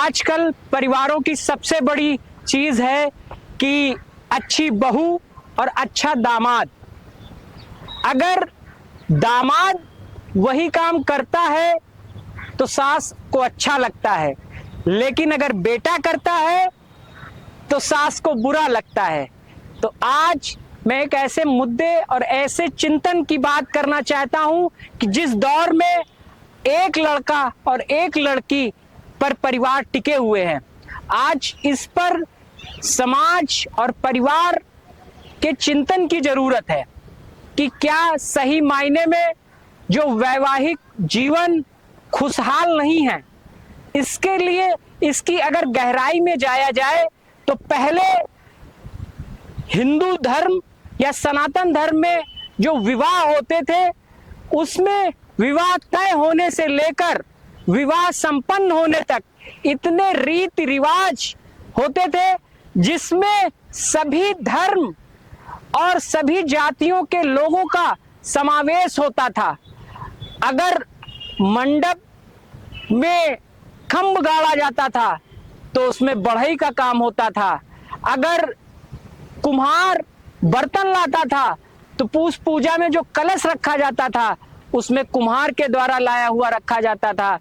आजकल परिवारों की सबसे बड़ी चीज है कि अच्छी बहू और अच्छा दामाद। अगर दामाद वही काम करता है तो सास को अच्छा लगता है, लेकिन अगर बेटा करता है तो सास को बुरा लगता है। तो आज मैं एक ऐसे मुद्दे और ऐसे चिंतन की बात करना चाहता हूं कि जिस दौर में एक लड़का और एक लड़की पर परिवार टिके हुए हैं, आज इस पर समाज और परिवार के चिंतन की जरूरत है कि क्या सही मायने में जो वैवाहिक जीवन खुशहाल नहीं है। इसके लिए इसकी अगर गहराई में जाया जाए तो पहले हिंदू धर्म या सनातन धर्म में जो विवाह होते थे उसमें विवाह तय होने से लेकर विवाह संपन्न होने तक इतने रीति रिवाज होते थे जिसमें सभी धर्म और सभी जातियों के लोगों का समावेश होता था। अगर मंडप में खंभ गाड़ा जाता था तो उसमें बढ़ई का काम होता था। अगर कुम्हार बर्तन लाता था तो पूछ पूजा में जो कलश रखा जाता था उसमें कुम्हार के द्वारा लाया हुआ रखा जाता था।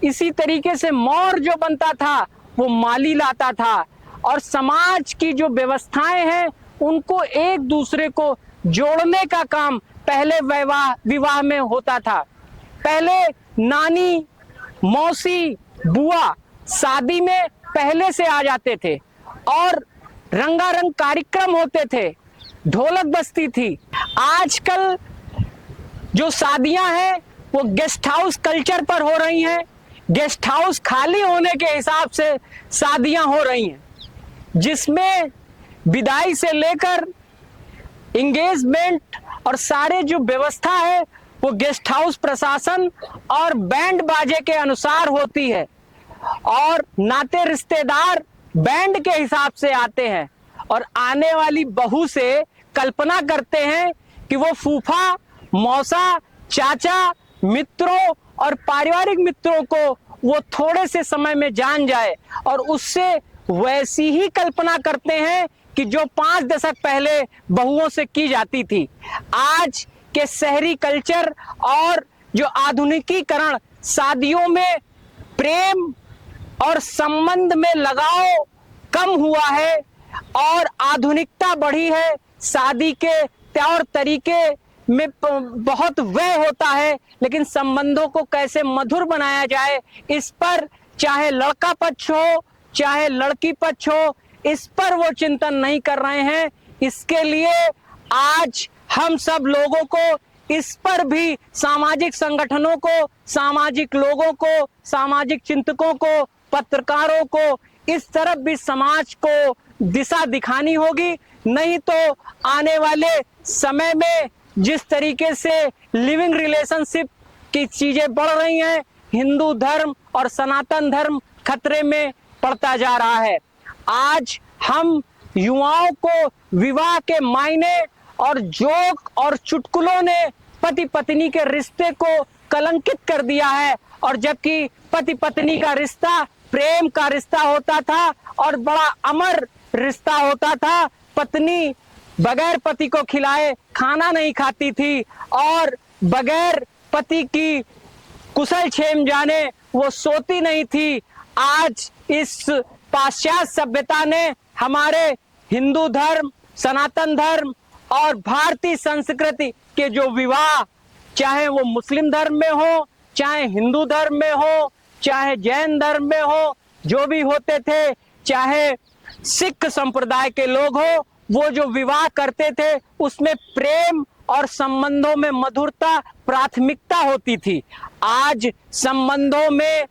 इसी तरीके से मोर जो बनता था वो माली लाता था। और समाज की जो व्यवस्थाएं हैं उनको एक दूसरे को जोड़ने का काम पहले विवाह में होता था। पहले नानी, मौसी, बुआ शादी में पहले से आ जाते थे और रंगारंग कार्यक्रम होते थे, ढोलक बजती थी। आजकल जो शादियां हैं वो गेस्ट हाउस कल्चर पर हो रही हैं। गेस्ट हाउस खाली होने के हिसाब से शादियां हो रही हैं, जिसमें विदाई से लेकर एंगेजमेंट और सारे जो व्यवस्था है वो गेस्ट हाउस प्रशासन और बैंड बाजे के अनुसार होती है। और नाते रिश्तेदार बैंड के हिसाब से आते हैं और आने वाली बहू से कल्पना करते हैं कि वो फूफा, मौसा, चाचा, मित्रों और पारिवारिक मित्रों को वो थोड़े से समय में जान जाए और उससे वैसी ही कल्पना करते हैं कि जो 5 दशक पहले बहुओं से की जाती थी। आज के शहरी कल्चर और जो आधुनिकीकरण शादियों में प्रेम और संबंध में लगाव कम हुआ है और आधुनिकता बढ़ी है। शादी के तौर तरीके में बहुत व्यय होता है, लेकिन संबंधों को कैसे मधुर बनाया जाए इस पर चाहे लड़का पक्ष हो चाहे लड़की पक्ष हो, इस पर वो चिंतन नहीं कर रहे हैं। इसके लिए आज हम सब लोगों को इस पर भी सामाजिक संगठनों को, सामाजिक लोगों को, सामाजिक चिंतकों को, पत्रकारों को इस तरफ भी समाज को दिशा दिखानी होगी। नहीं तो आने वाले समय में जिस तरीके से लिविंग रिलेशनशिप की चीजें बढ़ रही हैं, हिंदू धर्म और सनातन धर्म खतरे में पड़ता जा रहा है। आज हम युवाओं को विवाह के मायने और जोक और चुटकुलों ने पति पत्नी के रिश्ते को कलंकित कर दिया है, और जबकि पति पत्नी का रिश्ता प्रेम का रिश्ता होता था और बड़ा अमर रिश्ता होता था। पत्नी बगैर पति को खिलाए खाना नहीं खाती थी और बगैर पति की कुशल क्षेम जाने वो सोती नहीं थी। आज इस पाश्चात्य सभ्यता ने हमारे हिंदू धर्म, सनातन धर्म और भारतीय संस्कृति के जो विवाह, चाहे वो मुस्लिम धर्म में हो, चाहे हिंदू धर्म में हो, चाहे जैन धर्म में हो, जो भी होते थे, चाहे सिख संप्रदाय के लोग हो, वो जो विवाह करते थे उसमें प्रेम और संबंधों में मधुरता प्राथमिकता होती थी। आज संबंधों में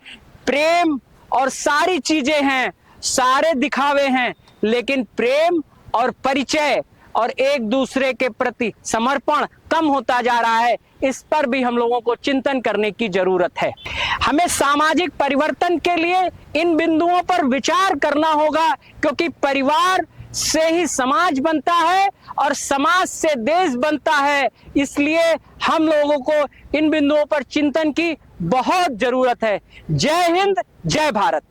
प्रेम और सारी चीजें हैं, सारे दिखावे हैं, लेकिन प्रेम और परिचय और एक दूसरे के प्रति समर्पण कम होता जा रहा है। इस पर भी हम लोगों को चिंतन करने की जरूरत है। हमें सामाजिक परिवर्तन के लिए इन बिंदुओं पर विचार करना होगा, क्योंकि परिवार से ही समाज बनता है और समाज से देश बनता है। इसलिए हम लोगों को इन बिंदुओं पर चिंतन की बहुत जरूरत है। जय हिंद, जय भारत।